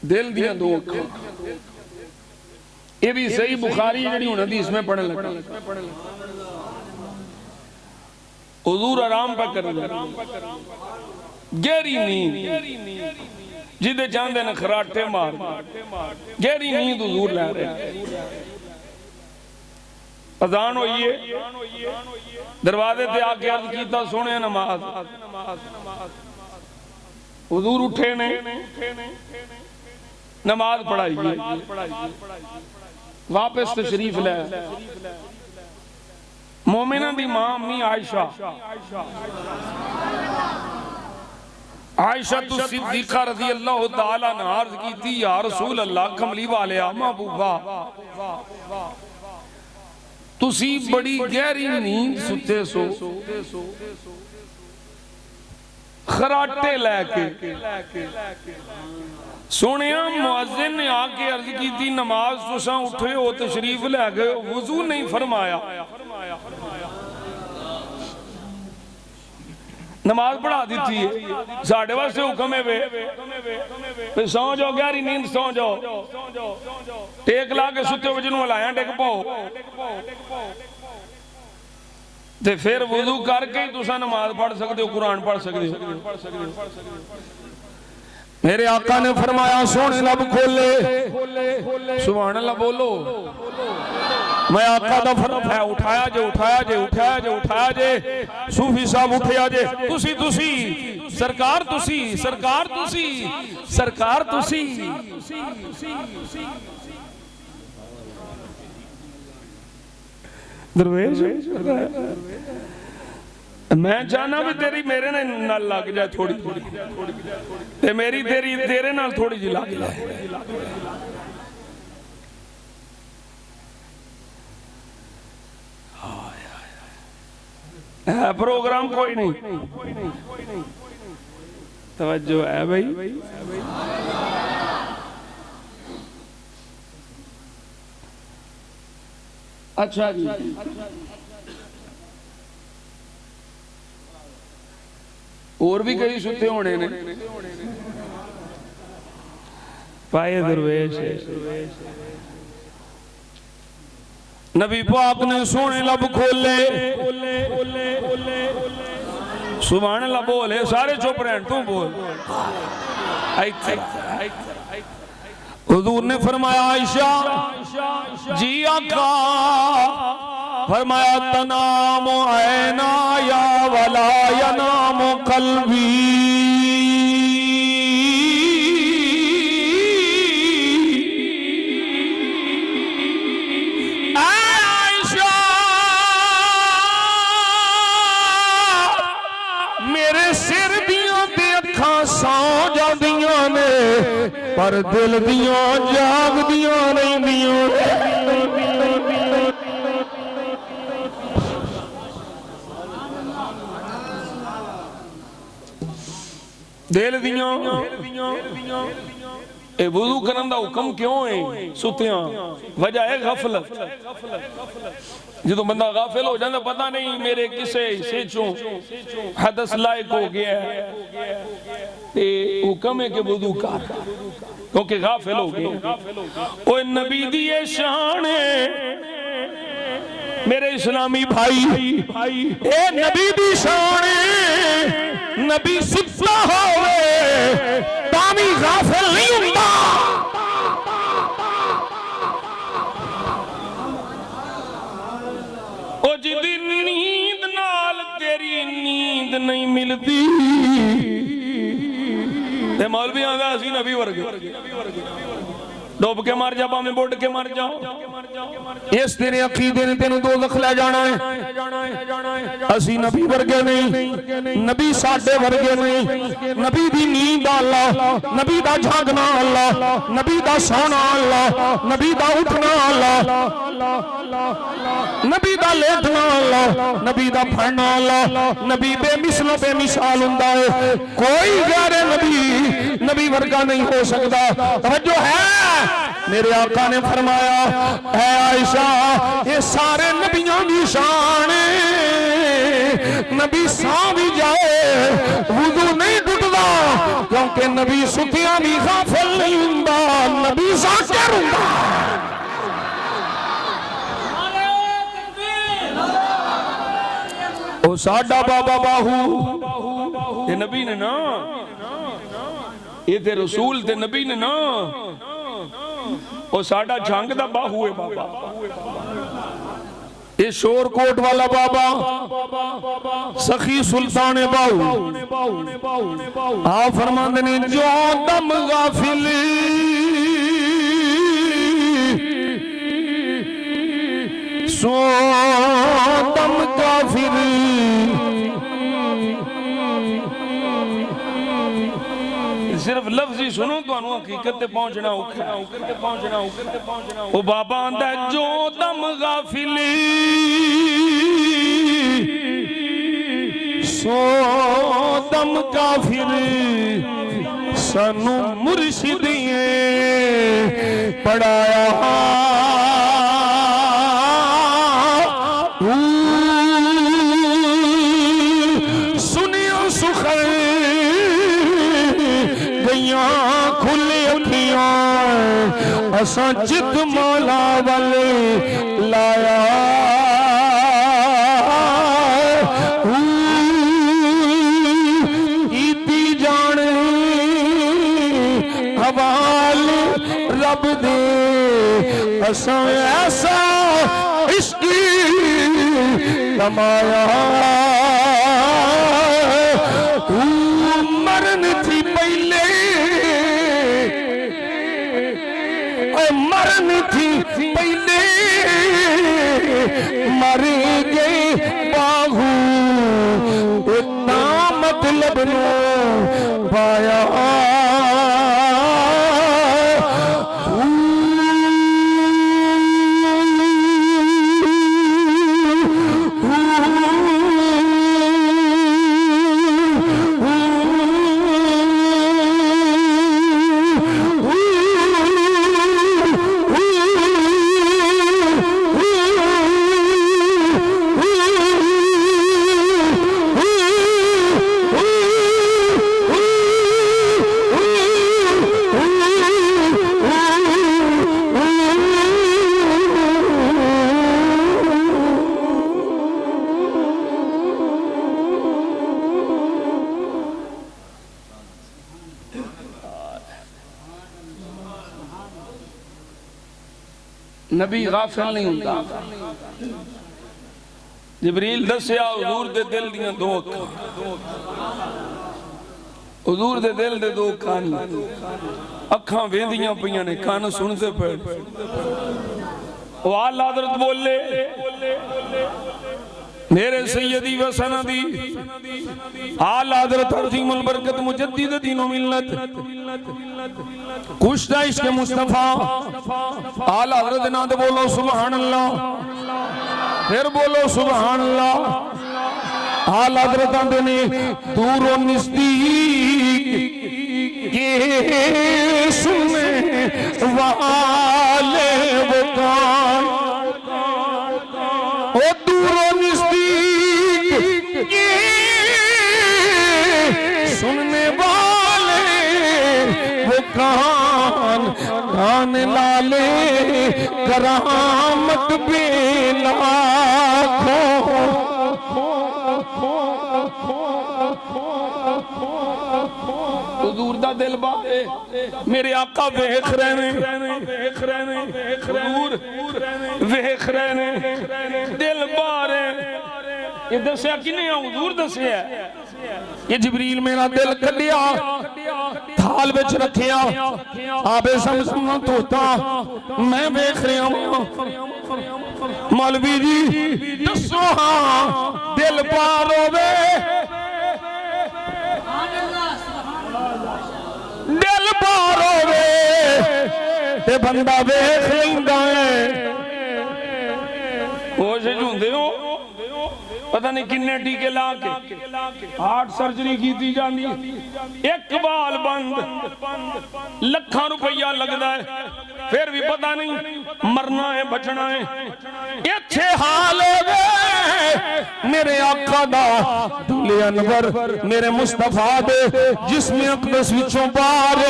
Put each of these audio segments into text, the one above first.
दिल दियां दो अखां, ये भी सही बुखारी जड़ी हुन हदीस में पढ़न लगा। हुजूर आराम पे कर गहरी नींद जिदे चाहते न खराटे मार, गहरी नींद हुजूर लै रहे। अजान होई है, दरवाजे ते आके अर्ज कीता सोने नमाज। हुजूर उठे ने, नमाज पढ़ाई, वापस तशरीफ ले। मोमिना दी मां अम्मी आयशा तु सिद्दीका रज़ी अल्लाह तआला ने अर्ज की थी, या रसूल अल्लाह कमली वाले महबूबा तुसी बड़ी गहरी नींद सुते सो, खराटे लैके। सोने मुअज्जिन ने आके अर्ज की थी, नमाज तुसा उठे हो तशरीफ लै गए, वुजू नहीं फरमाया। नमाज पढ़ा दी थी, साढ़े वास्ते हुक्म है वे सौ जाओ, गहरी नींद सौ जाओ, टेक ला के सुते हो जिन्होंने हलाया टेक पाओ, ते फिर वुजू करके ही तुसा नमाज पढ़ सकते हो, कुरान पढ़ सकते हो। मेरे आका ने फरमाया सोने लब खोले, सुभान अल्लाह बोलो। मैं आका दा फरमान है, उठाया जे उठाया जे उठाया जे उठाया जे, सूफी साहब उठिया जे, तुसी तुसी सरकार, तुसी सरकार, तुसी सरकार, तुसी दरवेश। मैं चाहना भी तेरी मेरे नाल लग जाए थोड़ी थोड़ी, ते मेरी तेरी तेरे नाल थोड़ी जी लग जाए। है प्रोग्राम कोई नहीं, तवज्जो है भाई। अच्छा जी, और भी कई सुते होने ने पाए दरवेश। नबी पाक ने सोने लब खोले, सुभान अल्लाह बोले, सारे चुप रहन, तू बोल। हुजूर ने फरमाया आयशा जी आका, फरमाया तनाम ऐना या वला यनाम कल्बी। पर दिल दियां जागदियां रहिंदियां। दिल दियां ए वुजू करन दा हुक्म क्यों है सुतियां? वजह है गफलत। जो बंदा गाफिल हो जाता, पता नहीं मेरे किसे हिस्से चों हदस लायक हो गया है, हुक्म है कि वुजू कर, क्योंकि गाफिल हो गया। ओए नबी दी ये शान है मेरे इस्लामी भाई, ए नबी दी शान है। नबी सुता होवे तावी गाफिल नहीं हुंदा। ओ जिदी नींद नाल तेरी नींद नहीं मिलती, ते मौलवी आंदा असी नबी वर्गे, डुब के मर जा भावें बुड़ के मर जाओ, इस तेरे अकीदे ने तेन दोज़ख ले जाना है। असी नबी वर्गे नहीं, नबी साडे वर्गे नहीं। नबी दी नींद अल्लाह, नबी दा जागना अल्लाह, नबी दा सोना अल्लाह, नबी दा उठना अल्लाह, नबी दा लेटना अल्लाह, नबी दा फड़ना अल्लाह। नबी बेमिसल बेमिसाल हुंदा है, कोई गैर नबी वर्गा नहीं हो सकता। तवज्जो है, मेरे आका ने फरमाया है आयशा ये सारे नबियों की शान। नबी सौ भी जाए वुजू नहीं साडा बाबा बाहू ते नबी ने ना, ये ते रसूल ते नबी ने ना, वो साडा झंग दा बाहू है बाबा। ये शोरकोट वाला बाबा सखी सुल्तान बाहू आ फरमांदे ने जो दम गाफिली सो दम काफिर। सिर्फ लफ्ज ही सुनो तो हकीकत ते पहुंचना औखा है। वो बाबा आंदा है जो दम गाफिली सो दम काफिर। सानू मुर्शिदिए पढ़ाया सुनियो सुखर गैया खुले अखियां असा चित मौला वाले लाया। इती जान हवाल रब दे असा ऐसा इश्क कमाया। मरन थी पहले मरन थी पहले मर गए बाहू। इतना मतलब नो पाया। नबी गाफिल नहीं होता। जिब्रील दस्या हुजूर दे दिल दियां दो अखां, हुजूर दे दिल दे दो कान, अखां वेंदियां पईयां ने, कान सुनते पे। आला हज़रत बोले मेरे सैयदी व सनदी आला हज़रत अज़ीमुल बरकत मुजद्दिद दीन व मिल्लत कुश्ता इश्क़ मुस्तफा आला हज़रत ना दे बोलो सुभान अल्लाह, फिर बोलो सुभान अल्लाह। आला हज़रत आंदे ने दूर व नज़दीक के सुनने वाले वो कौन, ओ दूर व नज़दीक के सुनने वाले वो कान, कान लाले करामत बेला हुजूर दा दिल बारे मेरे आका वेख रहे ने, हुजूर वेख रहे ने दिल बारे। ये दस्या किने हुजूर दस्या ये जिब्रील मेरा दिल कढ़िया थाल विच रखिया आबे समसम धोता मैं वेख रहा हूं। मौलवी जी दसो हां दिल पार होवे दिल पार होवे ते बंदा वेख लैंदा है। होश झुंदे हो पता नहीं किन्ने टीके ला के हार्ट सर्जरी की जाती, एक बाल बंद लाखां रुपया लगता है, फिर भी पता नहीं मरना है बचना है। इत्थे हाल मेरे आका दा दूल्हे अनवर मेरे मुस्तफा दे जिस्म अक़दस विचों बाहर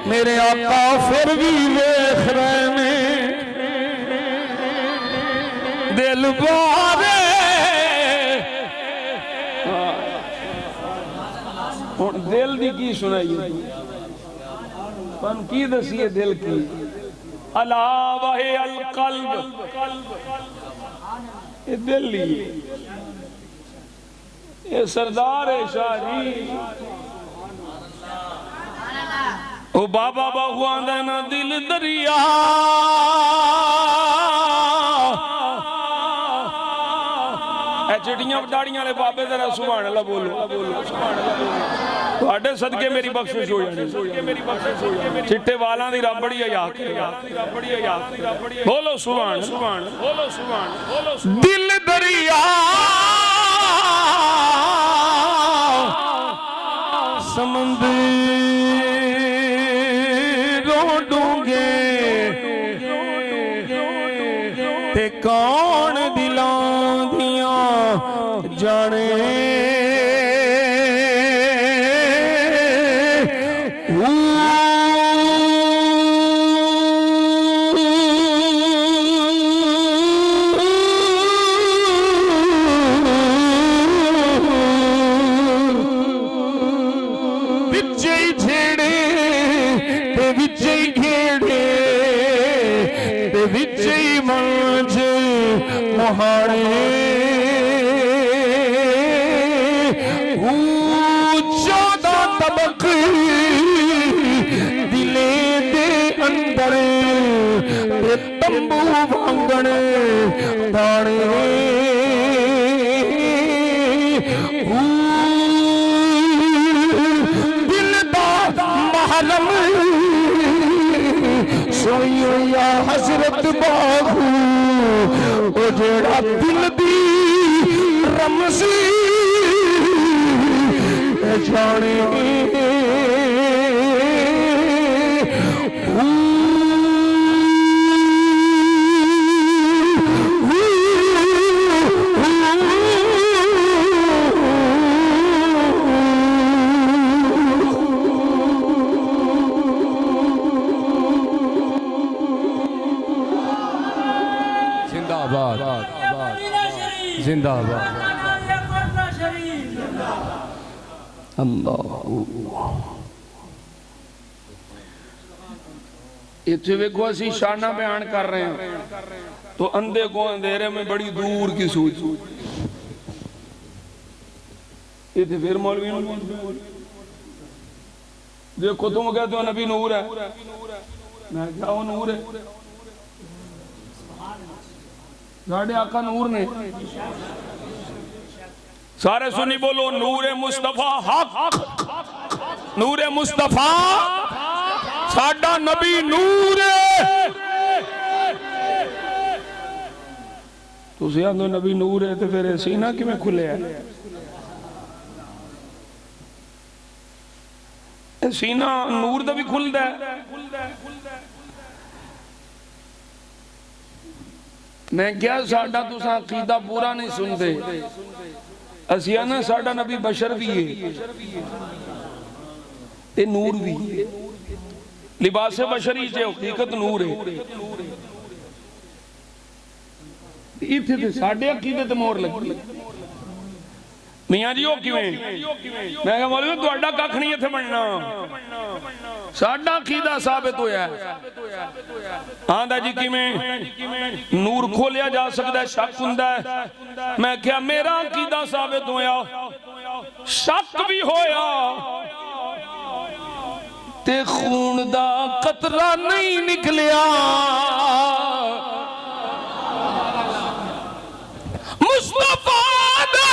मेरे आका फिर भी वेख रहे ने दिल बारे हुण दिल दी की सुनाइए तुहानू की दसीए दिल की अला वहे अल कल्ब ये दिल ही ये सरदार है शाही ओ बाबा बाहू आंदा ना दिल दरिया चिड़ियां दाड़ियां वाले बाबे जरा सुभान अल्लाह बोलो तुहाडे सदके मेरी बख्शिश हो जानी चिट्टे वालां दी रब बड़ी हया बोलो सुभान दिल दरिया समुंदरों डूंगे ते कौन दिलां दियां जाने तंबू वांगण दाने दिल दा महलम सोइयो या हजरत बाहू ओ जेड़ा दिल दी रमसी जाने जिंदाबाद अल्लाह इतने वेखो असी शाना बयान कर रहे हैं तो अंधे को अंधेरे में बड़ी दूर की सूझ इतने फिर मौलवी देखो तुम कहते हो नबी नूर है मैं क्या वो नूर है साढ़े आका नूर ने सारे सुनी बोलो नूरे मुस्तफा हक नूरे मुस्तफा साडा नबी नूर तुसी आंदो नबी नूर है तो फिर सीना किवें खुलिया सीना नूर दा भी खुलदा है मैं क्या साडा तुसा अकीदा पूरा नहीं सुनते असिया ना साडा नबी बशर भी है ते नूर भी लिबास बशरी च हकीकत नूर है इत्थे ते साडे अकीदे ते मोहर लगी मियां जी ओ किवें मैं कहा मौलवी तुहाडा कख नहीं इत्थे बनना साडा अकीदा साबित होया आंदा जी किवें नूर खोलिया जा सकदा है शक हुंदा है मैं क्या मेरा अकीदा साबित होया शक भी होया ते खून दा कतरा नहीं निकलिया मुस्तफा दे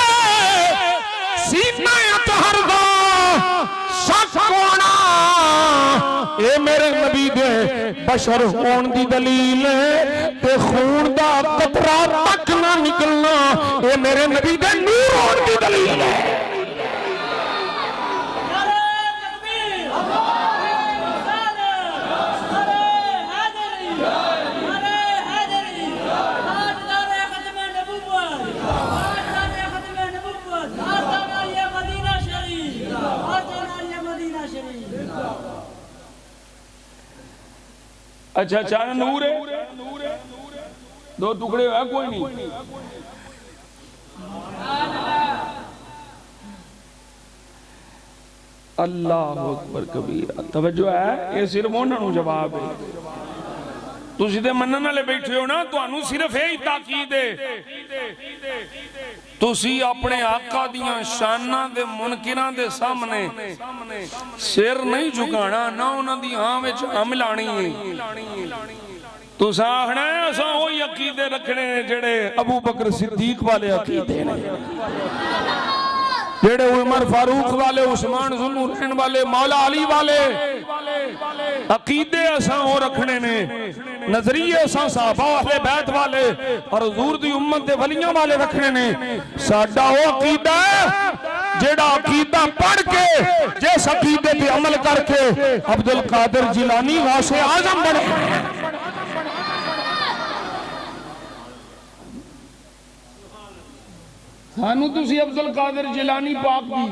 सीने अतहर दा शक होना ए मेरे नबी दे बशर होन दी दलील ते खून दा कतरा तक ना निकलना ए मेरे नबी दे नूर होन दी दलील है अच्छा अच्छा नूर है दो टुकड़े है कोई नहीं अल्लाह अकबर कबीरा। तवज्जो है, ये सिर्फ उन्होंने जवाब है। तुसी ते मनन वाले बैठे हो ना, तुहानू सिर्फ यही ताकीद है तुसी अपने आका दियां शानां दे मुनकिरां दे सामने सिर नहीं झुकाना, ना उन्हां दी हां विच हां मिलानी है। तुसां आखना है असां ओही अकीदे रखने जेड़े अबू बकर सिद्दीक वाले अकीदे ने, जेड़े उमर फारूक वाले, उस्मान जुन्नुरैन वाले, मौला अली वाले अकीदे असां हो रखने ने, नजरिए असां सहाबा अहले बैत वाले और हुजूर दी उम्मत दे वलियां वाले रखने ने। साडा वो अकीदा है जेड़ा अकीदा पढ़ के जिस अकीदे पे अमल करके अब्दुल कादिर जिलानी गौसे आजम बने। सानू तुसी अब्दुल कादिर जिलानी पाक दी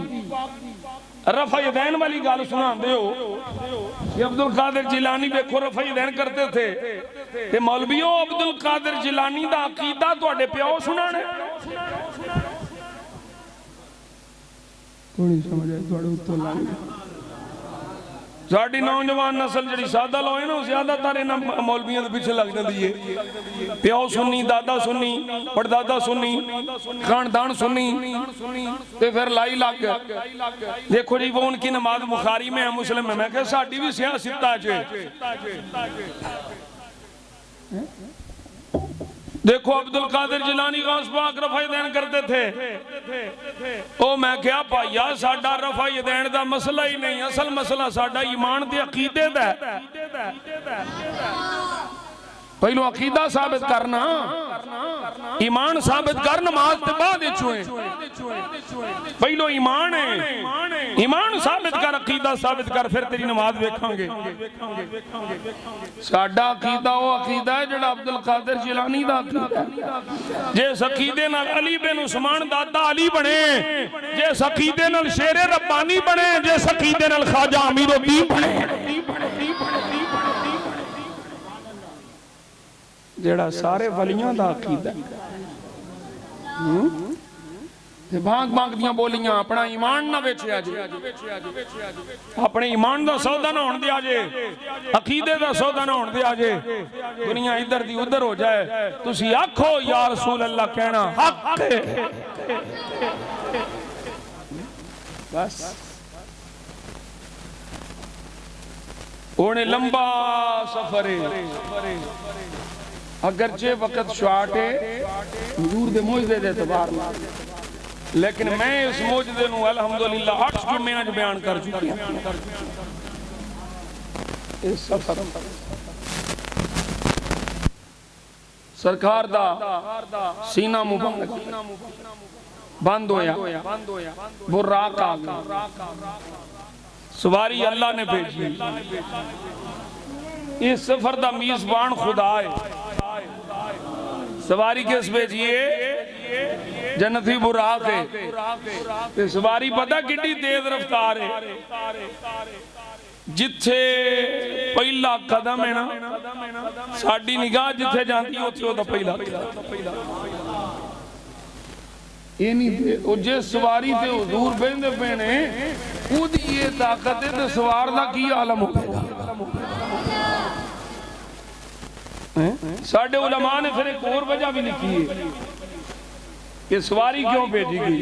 रफा यदैन वाली गल सुनाते हो कि अब्दुल कादिर जिलानी देखो रफा यदैन करते थे, ते मौलवियों अब्दुल कादिर जिलानी दा अकीदा तुहाडे प्यो सुनाने। थोड़ी समझ आई तुहाडे उत्तों लंघ। साडी नौजवान नस्ल जी सादा लोए ना ज्यादातर इन्हां मौलवियों के पीछे लग जाती है। प्यो सुन्नी, दादा सुन्नी, परदादा सुन्नी, खानदान सुन्नी, ते फिर लाई लग देखो जी वो उनकी नमाज बुखारी में है, मुस्लिम में। मैं कहा साडी भी सियासत देखो अब्दुल कादिर जिलानी गौस पाक रफा यदैन करते थे। ओ मैं क्या भाईया साडा रफा यदैन दा मसला ही नहीं, असल मसला साडा ईमान ते अकीदे दा। पहलो अकीदा साबित करना, ईमान साबित कर, नमाज ते बाद पहलो ईमान है, ईमान साबित कर, अकीदा साबित कर, फिर तेरी नमाज वेखांगे। साडा अकीदा वो अकीदा है जेड़ा अब्दुल कादिर जिलानी दा अकीदा है। जिस अकीदे नाल अली बिन उस्मान दादा अली बने, जिस अकीदे नाल शेरे रब्बानी बने, जिस अकीदे नाल ख्वाजा अमीरुद्दीन बने, जेड़ा सारे वलियां दा अकीदा ते भाग भाग दियां बोलियां अपना ईमान ना बेचिया जे, अपने ईमान दा सौदा ना होण दिया जे, अकीदे दा सौदा ना होण दिया जे। दुनिया इधर दी उधर हो जाए, तुसी आखो या रसूल अल्लाह कहना हक है बस। ओने लंबा सफर है, अगरचे वक्त शॉर्ट है हुजूर दे मौजदे दे एतबार नाल, लेकिन मैं इस मौजदे नूं अल्हम्दुलिल्लाह 8 जुम्मियां च बयान कर चुकी हां। इस सफर सरकार दा सीना मुबारक बंद होया, बुर्राक आ गया, सवारी अल्लाह ने भेजी। इस सफर दा मेजबान खुदा है। सवारी किस भेजिए? जन्नती बुराक है। सवारी पता कितनी तेज रफ्तार है, जिथे पहला कदम है ना साडी निगाह जिथे जाती है उत्थे ओदा पहला ये नहीं। ओ जिस सवारी ते हुजूर बहिंदे पे ने ओदी ये ताकत है ते सवार दा की आलम होगा। साडे उलमा ने फिर एक और वजह भी लिखी है कि सवारी क्यों भेजी गई,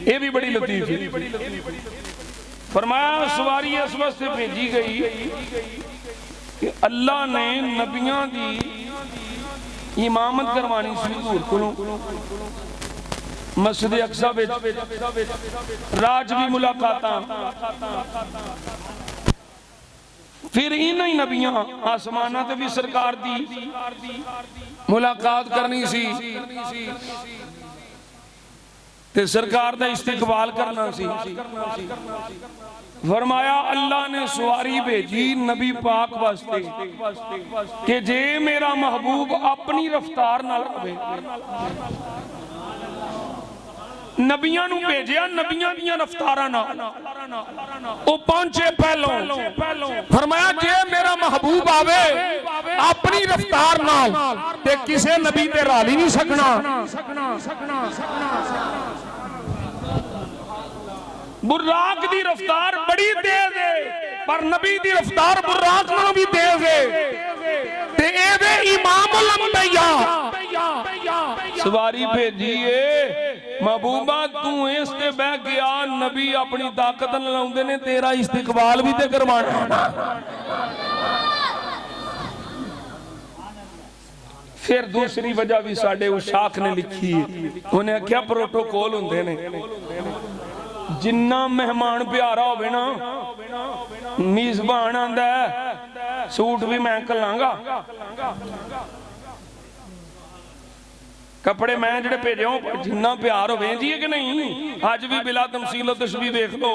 ये भी बड़ी लतीफ है। फरमाया सवारी इस वास्ते भेजी गई कि अल्लाह ने नबियां दी इमामत करवानी सी हुजूर कोलों मस्जिद अक्सा विच, राज भी मुलाकातां, फिर इन्हां ही नबियां आसमानां ते भी सरकार दी मुलाकात करनी सी ते सरकार दा इस्तकबाल करना सी। फरमाया अल्लाह ने सवारी भेजी नबी पाक वास्ते कि जे मेरा महबूब अपनी रफ्तार नाल आवे, नबियां नूं भेजिया नबियां दियां रफ्तारां नाल, ओ पहुंचे पहलों। फरमाया जे मेरा महबूब आवे अपनी रफ्तार नाल ते किसे नबी ते राली नहीं सकना। बुर्राक दी रफ्तार बड़ी तेज है, पर नबी दी रफ्तार बुर्राक नालों भी तेज है। ते एदे इमामुल अंबिया सवारी भेजी है, महबूबा तू इस ते बह गया, नबी अपनी ताकत नाल आउंदे ने, तेरा इस्तिकबाल भी ते करवाना। फिर दूसरी वजह भी साडे उशाक ने लिखी है, उन्हें आख्या प्रोटोकॉल हुंदे ने, जिन्ना मेहमान प्यारा होवे ना, मेजबान आंदा सूट भी मैं घल्लांगा, कपड़े मैं जेडे भेजे जिन्ना प्यार होवे जी कि नहीं। अज भी बिला तमसील तशबीह देख लो,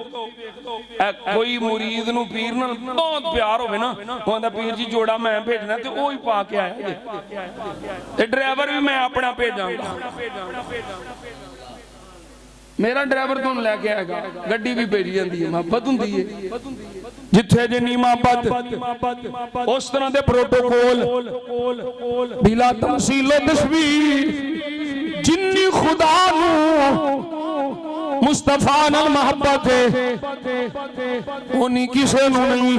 कोई मुरीद नूं पीर नाल बहुत प्यार होवे ना, कहंदा पीर जी जोड़ा मैं भेजना ते ओही पा के आया जी, ते ड्राइवर भी मैं अपना भेजांगा, मेरा ड्राइवर तुहानूं लैके आएगा, गड्डी भी भेजी जाती है, मुहब्बत हुंदी है। जिथे जिन्नी मुहब्बत उस तरह के प्रोटोकॉल, बिला तमसील तशबीह जिन्नी खुदा मुस्तफा नाल मोहब्बत है उन्नी किसे नूं नहीं,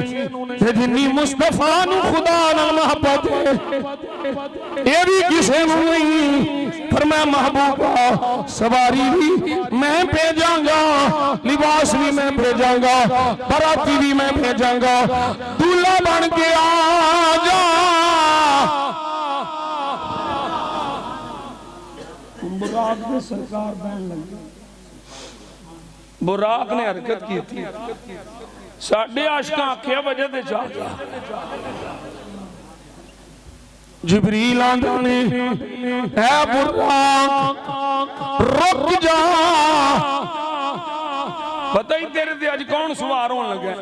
ते जिन्नी मुस्तफा नूं खुदा नाल मोहब्बत है ये भी किसे नूं नहीं। पर मैं महबूबा सवारी भी मैं भेजांगा, लिबास भी मैं भेजांगा, बराती भी मैं भेजांगा, दूल्हा बन के आ जा। बुराक ने सरकार बहन लगी, बुराक ने हरकत की थी, साढ़े आशका आख्या वजह ते जा गया। जिबरील आंदा ने है बुराक रुक जा, पता ही तेरे ते अज कौन सवार होने लगा,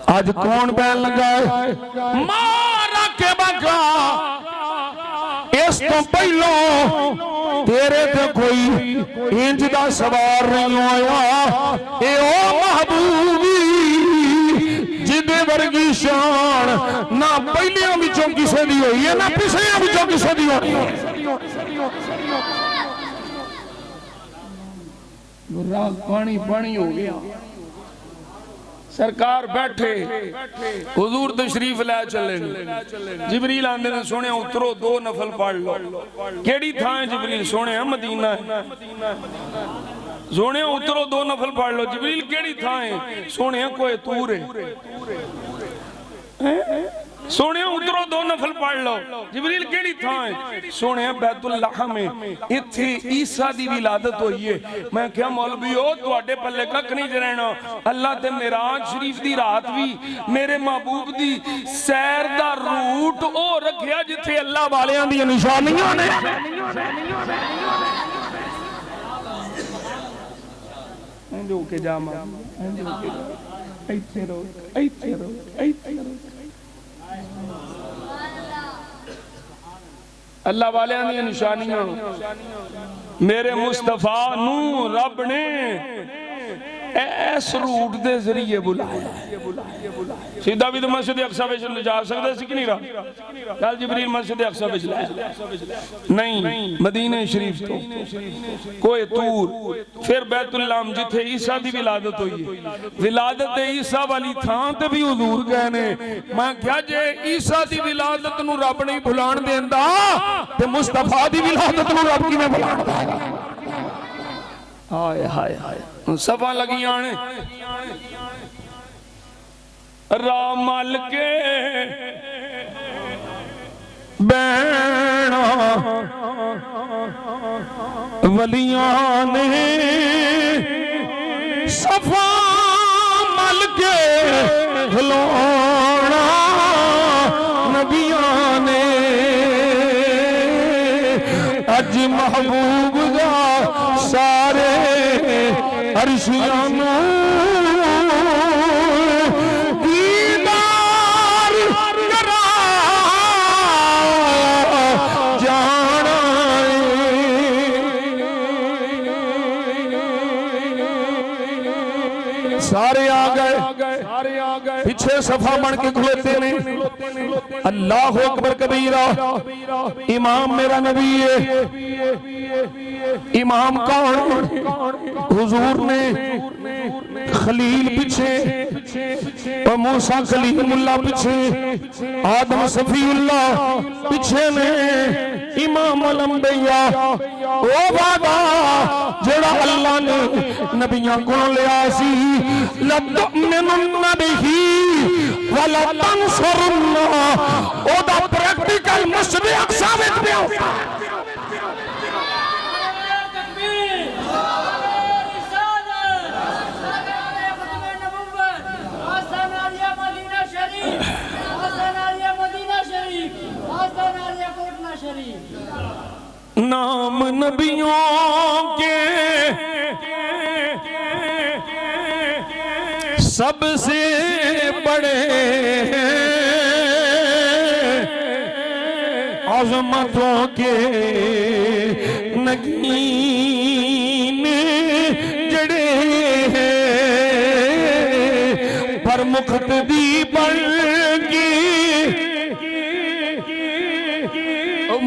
अज कौन बहन लगा है, मारा के बगा इस तो पहलो तेरे ते कोई इंज दा सवार नहीं होया, ए ओ महबूबी जिदे वर्गी शान ना पहलियां विचों किसे दी होई है, ना पिछलियां विचों किसे दी होई है। बुर्राक पानी पानी हो गया, सरकार बैठे, हुजूर तशरीफ लै चले, जिबरील आंदे ने सोने उतरो दो नफल पढ़ लो। केड़ी थां है जिबरील? सोने मदीना है। सोने उतरो दो नफल पढ़ लो। जिबरील केड़ी थां है? सोने कोई तूर है। सोने उतरो दो नफल पढ़ लो। जिबरील केड़ी थां है? सोने बैतुल लाहम है, इत्थे ईसा दी विलादत होई है। मैं क्या मौलवी हो तुहाडे पल्ले कख नहीं रहना, अल्लाह ते मेराज शरीफ दी रात भी मेरे महबूब दी सैर दा रूट ओ रखिया जिथे अल्लाह वालियां दी निशानियां ने। इंज होके जा मां, इंज होके जा, इत्थे रो, इत्थे रो, इत्थे रो। अल्लाह वालियां दी निशानियां मेरे मुस्तफा नू रब ने इस रूट दे जरिए बुलाया। सीधा भी तो मस्जिद अक्सा विच जा सकदा सी कि नहीं? कल जिबरील मस्जिद अक्सा विच लाया नहीं, मदीने शरीफ तो कोई तूर, फिर बैतुल लाम जिथे ईसा दी विलादत हुई है, विलादत ईसा वाली थां ते भी हुजूर गए ने। मैं क्या जे ईसा दी विलादत नू रब नहीं भुलाण देंदा ते मुस्तफा दी विलादत नू रब किवें भुलाणदा? हाय हाय हाय, सफा लगियां ने रामल के बैणा वलियां ने सफा मल के खलोना नबियां ने। अज महबूब दा सारे अर्शियां दीदार करा जाना सारे आ गए पीछे सफा बन के खलोते ने अल्लाह अकबर कबीरा इमाम मेरा नबी है इमाम कौन हुजूर ने खलील पीछे और मूसा कलीमुल्लाह पीछे आदम सफीउल्लाह पीछे ने इमाम अलंबिया ओ वादा जेड़ा अल्लाह ने नबियां को लिया सी लतुमिनुन्ना बिही वला तंसुरुन्ना ओदा प्रैक्टिकल मसले अक्सा विच पिया नाम नबियों के सबसे बड़े अज़मतों के नगीन जड़े पर मुख्तदी बन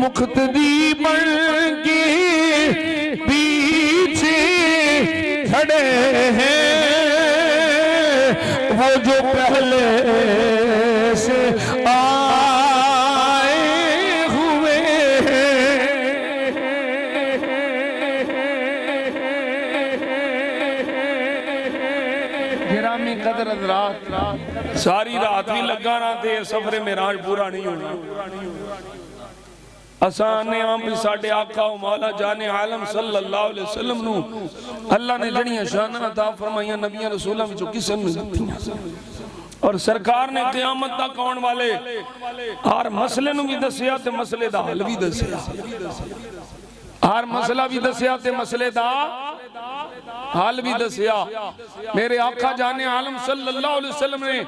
मुख्तदी बन के पीछे खड़े हैं वो जो पहले से आए हुए गिरामी कदर रात सारी रात भी लगा रहा थे सफरे मेराज पूरा नहीं होना आसाने आम भी साडे आका मौला जाने आलम सल्लल्लाहु अलैहि वसल्लम नु अल्लाह ने जड़ियां शानां अता फरमाइयां नबियां रसूलां विचों किसे नूं दित्तियां और सरकार ने क़यामत तक आउण वाले हर मसले नूं भी दस्सिया ते मसले दा हल भी दस्सिया हर मसला भी दस्सिया ते मसले दा हाल भी दसिया मेरे आका जाने आलम सल्लल्लाहु अलैहि वसल्लम ने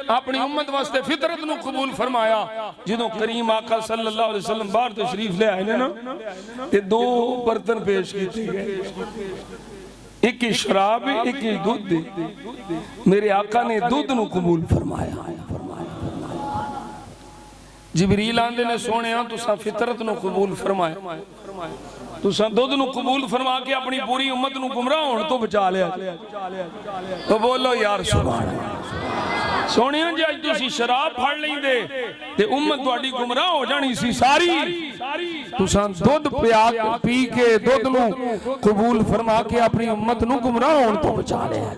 अपनी उम्मत वास्ते फितरत नु कबूल फरमाया जिदों करीम आका सल्लल्लाहु अलैहि वसल्लम बाहर तो शरीफ ले आए ने ना ते दो बर्तन पेश कीते गए एक ही शराब एक ही दूध मेरे आका ने दूध नु कबूल फरमाया जिबरील आंदे ने सोनिया तुसा फितरत नु कबूल फरमाया तुसा दुध नु कबूल फरमा के अपनी पूरी उम्मत नु गुमराह होने तो बचा लिया तो बोलो यार सुभान अल्लाह सोनिया जी अज तुसी शराब फड़ लेंदे ते उम्मत तुहाडी गुमराह हो जानी सी सारी तुसा दुध पी के दुध नु कबूल फरमा के अपनी उम्मत नु गुमराह होने तो बचा लिया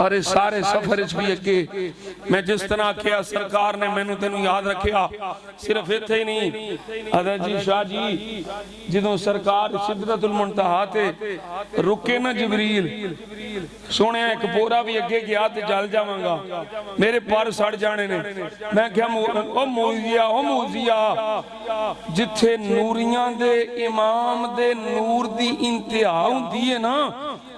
और सारे सफर भी अगे मैं जिस तरह आख्या सरकार ने मैनू तेनू याद रखिया सिर्फ इत्थे ही नहीं अदर जी शाह जी जदों सरकार सिदरतुल मुंतहा ते रुके ना जिबरील सोने एक पोरा भी अगे गया ते जल जावांगा मेरे पर सड़ जाने ने मैं क्या ओ मौजिया जिथे नूरियां दे इमाम दे नूर दी इंतहा हुंदी है ना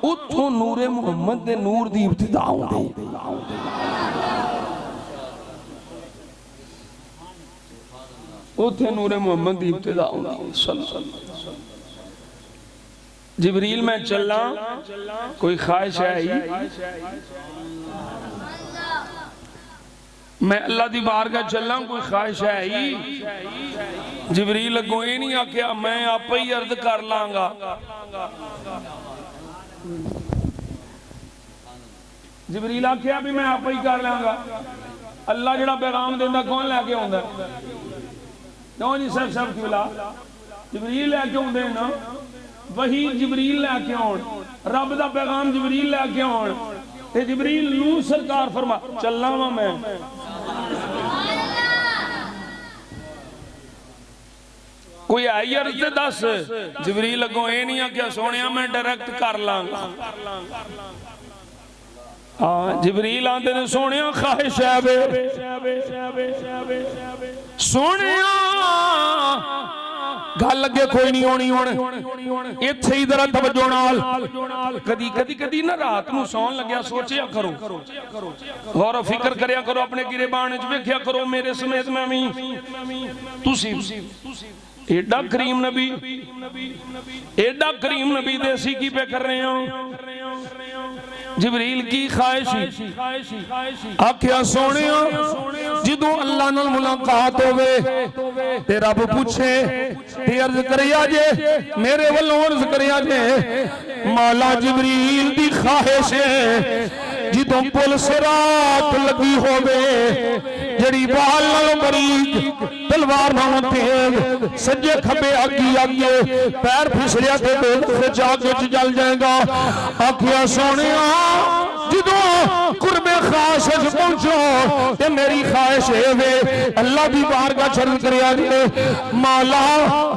उथों नूरे मुहम्मद दे नूर दी इब्तिदा हुंदी उथे नूरे मुहम्मद दी इब्तिदा हुंदी सल्लल्लाहु जिबरील मैं चलना कोई ख्वाहिश है ही मैं अल्लाह दी बारगाह चलना कोई ख्वाहिश है ही जिबरील अगों ये नहीं आख्या मैं आप ही अर्ज कर लांगा जिबरील आख्या भी मैं आप ही कर लांगा अल्लाह जड़ा पैगाम देंदा कौन लैके आउंदा क्यों जी सब किबला जिबरील लैके आउंदे ना वही जिबरील लैके आउण रब दा पैगाम जिबरील लैके आउण ते जिबरील नू सरकार फरमा चलना वा मैं कोई आई अर्ज ते दस जिबरील अगों ये नहीं आख्या सोनिया मैं डायरेक्ट कर लांगा हाँ जिबरील आंदे ने सोनिया ख्वाहिश है सोनिया गल अगे कोई नहीं होनी हुण इत्थे ही जरा तवज्जो नाल कदी कदी कदी ना रात नूं सौन लग्या सोचिया करो गौर फिक्र करया करो अपने गिरेबान च वेख्या करो मेरे समेत मैं भी तुसी एडा करीम नबी, एडा करीम नबी दे असी की पे कर रहे हो। जिबरील की ख्वाहिश आख्या सोने जो अल्लाह नाल मुलाकात होवे ते रब पूछे ते अर्ज करिया जे मेरे वल्लों अर्ज करिया जे मौला जिबरील दी ख्वाहिश है जिदों पुल सिरात लगी होवे जड़ी बाल नालों बारीक तलवार नालों तेज सज्जे खब्बे आगे आगे पैर फिसलिया ते दोज़ख आग विच जल जाएगा। आखिया सोनिया जदों कुर्बे खास पहुंचो ते मेरी ख्वाहिश है अल्लाह दी बारगाह च अर्ज करिया जे मौला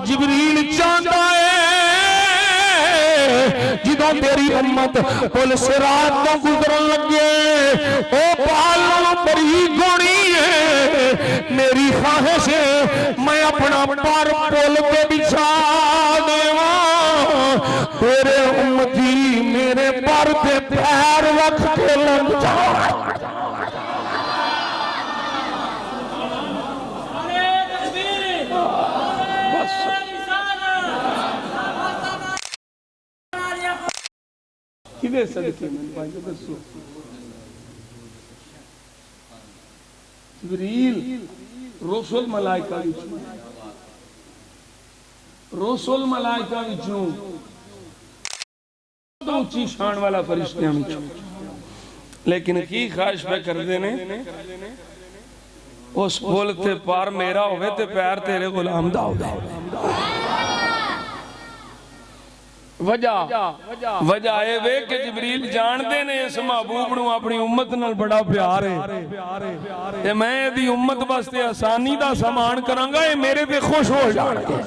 जिबरील चाहता है जिदों तेरी उम्मत पुल सिरात तो गुजरन लगे ओ बाल नालों बारीक होनी है मेरी ख्वाहिश है मैं अपना पर पुल पे बिछा देवा तेरे उम्मती मेरे पर पे पैर रख के लग जाए। जिबरील रसूल मलाइका रसूल मलाइका विचों ऊंची शान वाला फरिश्तियां विचों लेकिन की ख्वाहिश पे करदे ने उस पुल ते पार मेरा होवे ते पैर तेरे गुलाम दा होवे। वजह है वे कि जिबरील जानते ने इस महबूब नूं अपनी उम्मत नाल बड़ा प्यार है ते मैं इहदी उम्मत वास्ते आसानी दा समान करांगा ये मेरे ते खुश हो जाणगे।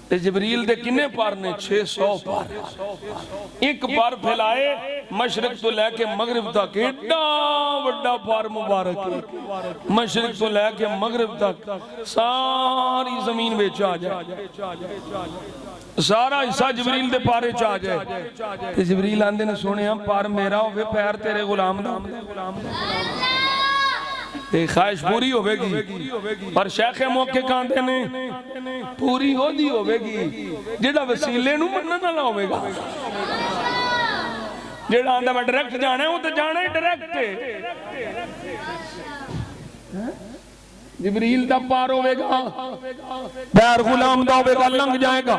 ते जिबरील दे किन्ने पर ने 600 पर एक पर फैलाए मशरक तो लेके मगरिब तक एडा बड़ा पर मुबारक है मशरक तो लेके मगरिब तक सारी जमीन विच आ जाए सारा हिस्सा जिबरील दे पारे च आ जाए ते जिबरील आंदे ने सुनिया पर मेरा होवे पैर तेरे गुलाम दा ते ख्वाहिश पूरी होवेगी पर शेखे मौके कहंदे ने पूरी होदी होवेगी जेड़ा वसीले नूं मनन वाला होवेगा जेड़ा आंदा मैं डायरेक्ट जाना है वो तो जाना ही डायरेक्ट है। जिबरील दा पार होवेगा पैर गुलाम दा होवेगा लंघ जाएगा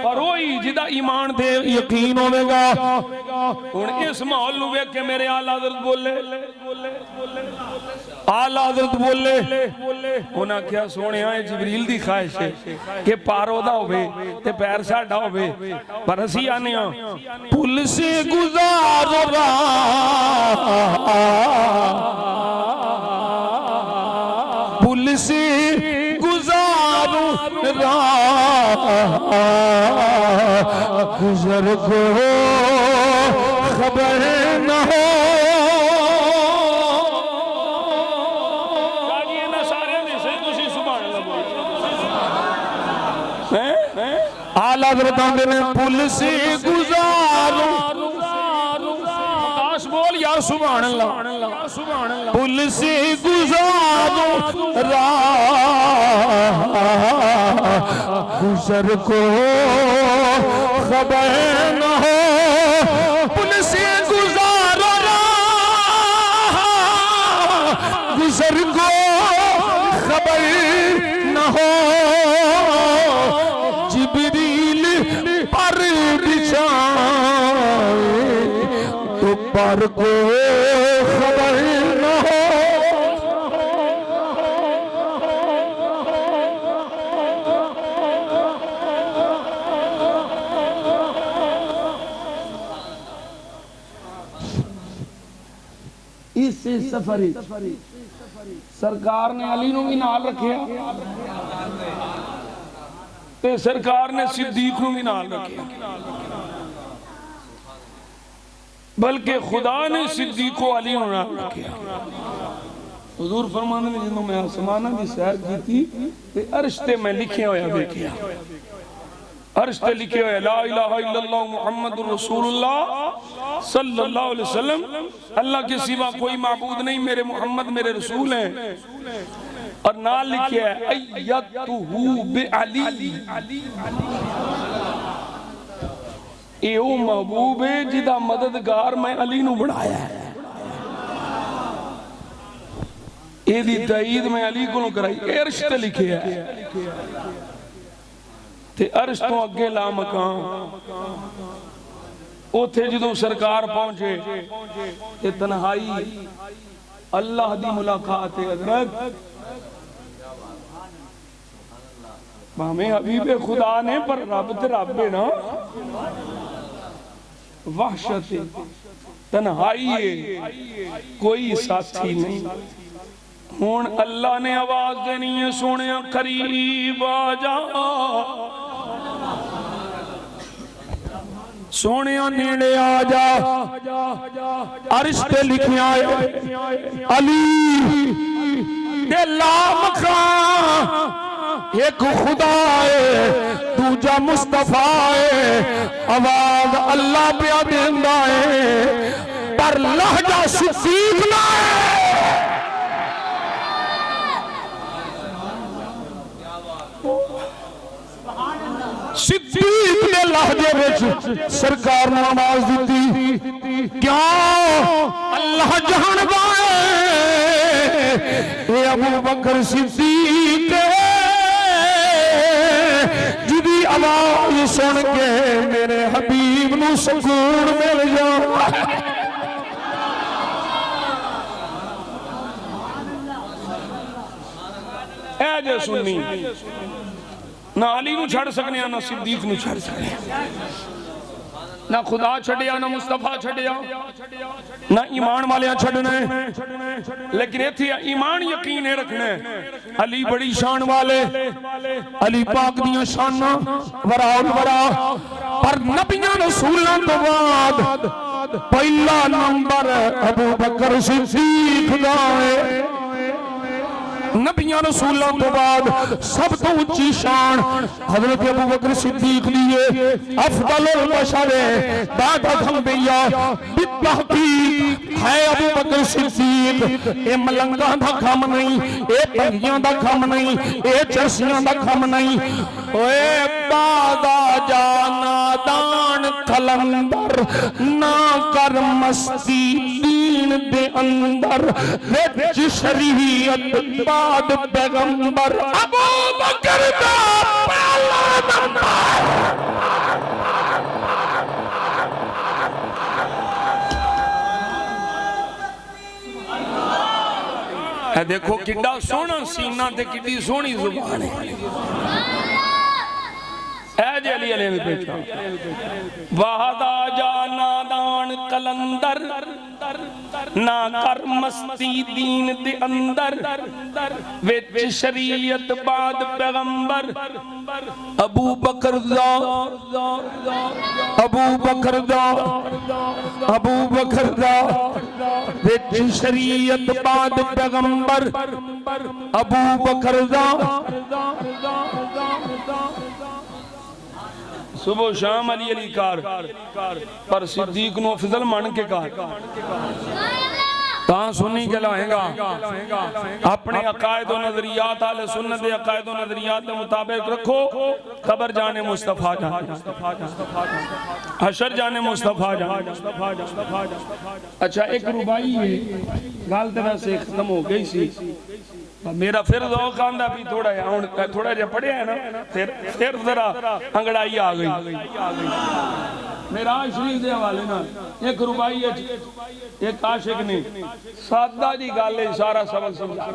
और वही जिदा ईमान ते यकीन होवेगा। हुण इस माहौल नूं वेख के मेरे आला हज़रत बोले आला हज़रत बोले उन्हां आख्या सोहणिया जिबरील दी ख्वाहिश है कि पार ओदा होवे ते पैर साडा होवे पर असीं आने आ पुल से गुज़ार पुल से गुजारू गुजर को खबर न हो आला बताते हैं पुल से गुजारू बोल यार सुभान अल्लाह पुल से गुजारो गुजर को खबर न हो पुल से गुजारो गुजर को खबर न हो जिबरील पर बिछाए तो पर को खबर न हो। इस सफरी सरकार ने अली नूं भी नाल रखिया ते सरकार ने सिद्दीक नूं भी नाल रखिया बल्कि खुदा ने सिद्दीक अली नूं नाल रखिया। हुजूर फरमांदे ने जदों मैं आसमानां दी सैर कीती ते अर्श ते मैं लिखिया होया वेखिया अर्श ते लिखे हुए ला इलाहा इल्लल्लाह मुहम्मदुर रसूलुल्लाह सल्लल्लाहु अलैहि वसल्लम, अल्लाह के सिवा कोई माबूद नहीं, मेरे मोहम्मद मेरे रसूल हैं। और नाल लिखे है अय्यतुहु बिअली, ए ओ महबूब है जिदा मददगार मैं अली नू बनाया है, एदी तईद मैं अली को कराई। अर्श ते लिखे है ते अर्श तो अगे ला मकाम, उथे जदों सरकार पहुंचे ते तन्हाई अल्लाह दी मुलाकात है। हजरत भावें हबीबे खुदा ने पर रब ते रब है ना, वहशत तन्हाई है, कोई साथी नहीं। हुण अल्लाह ने आवाज देनी है, सोने करीब आ जा, सोने नेड़े आ जा। अर्श ते लिखिया अली दे लाम खां, एक खुदा है दूजा मुस्तफा है, आवाज अल्लाह पे देंदा है पर लहजा सिद्दीक ना है। सिद्दीक ने लहजे विच सरकार ने आवाज दी, क्यों अल्लाह जानदा है ये अबू बकर सिद्दीक जिदी आवाज सुन के मेरे हबीब नू सुकून मिल जाए। ऐ जे सुन्नी ना अली नू छड़ सकने, ना सिद्दीक नू छड़ सकने, ना खुदा छड़िया ना मुस्तफा छड़िया, ना ईमान वाले छड़ना है। लेकिन इत्थे ईमान यकीन है रखना है। अली बड़ी शान वाले, अली पाक दियां शाना वराउल वरा, पर नबियां रसूलां तो बाद पहला नंबर अबू बकर सिद्दीक दा है। नबियां रसूलां तो बाद सब तो उच्ची शान हजरत अबू बकर सिद्दीक दी है। अफदलुल बशर बाद अंबिया बितहकीक है अबू बकर सिद्दीक। ए मलंगा दा काम नहीं, ए पंगियां दा काम नहीं, ए चरसियां दा काम नहीं। ओए बादा जाना दान कलंदर ना कर मस्ती दीन दे अंदर, विच शरीयत बाद पैगंबर अबू बकर दा पहला नंबर। देखो किड्डा सोहना सीना ते किड्डी सोहनी जुबान है। अली अली ने पूछा वादा जा नादान कलंदर ना कर मस्ती दीन दे अंदर, विच शरीयत बाद पैगंबर अबू बकर दा, अबू बकर दा, अबू बकर दा, विच शरीयत बाद पैगंबर अबू बकर दा। सुबह शाम अली अली कार पर सिद्दीक नो अफजल मान के कार तां सुन्नी के लाएगा अपने अकायद और नजरियात आले सुन्नत दे अकायद और नजरियात के मुताबिक रखो। खबर जाने मुस्तफा जाने, हशर जाने मुस्तफा जाने। अच्छा एक रुबाई है गल तो वैसे खत्म हो गई सी, मेरा फिर ज़ौक़ आंदा भी थोड़ा जिहा पढ़िया है ना, फिर जरा अंगड़ाई आ गई। मेरा शरीफ के हवाले ना एक रुबाई एक आशिक ने सादा जी गल सारा सबक समझा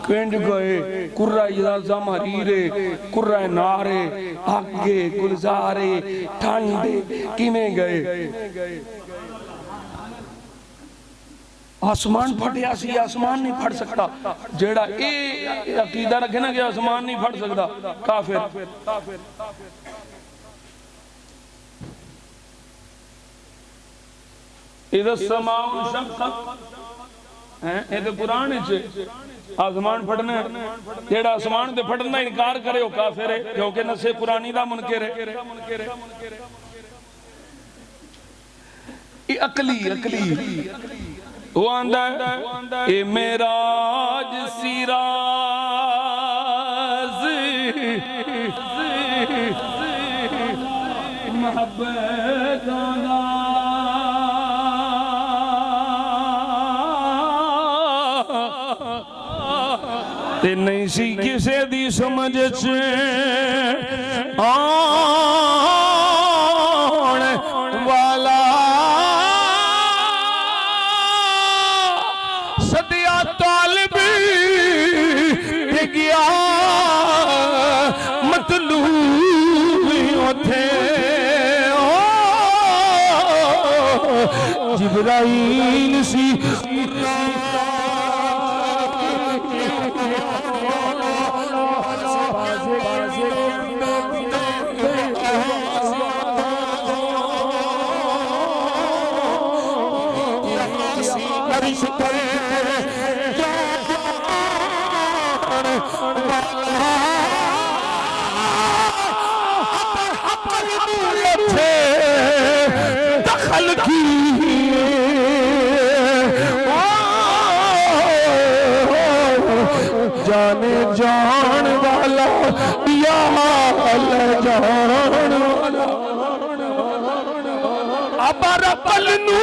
किंज गए कुर्रा इज़ा हरीरे कुर्रा नारे आगे गुलजारे ठंडे किमें गए। आसमान फटिया सी, आसमान नहीं फट सकता। जेड़ा ये अकीदा रखे ना कि आसमान नहीं फट सकता काफिर। इधर समाउ शक्कत हैं ये तो पुराने च आसमान फटना जेड़ा आसमान दे फटन दा इनकार करे वो काफिर है क्योंकि नसे पुरानी दा मुनकिर है ये अकली अकली वो आंदा ए मेराज सिराज मोहब्बत ते नहीं सी किसे दी समझ च आण वाला सदिया तालिब गया मतलूब उथे जिब्राइल सी दखल की जाने जान वाला या जान वाला अबर पल नू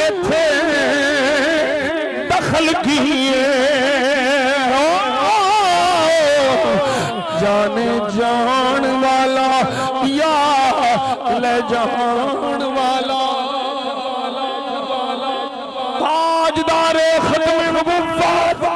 इथे दखल किए जाने जान वाला या ले जान वाला ताजदारे खत्म नबुव्वत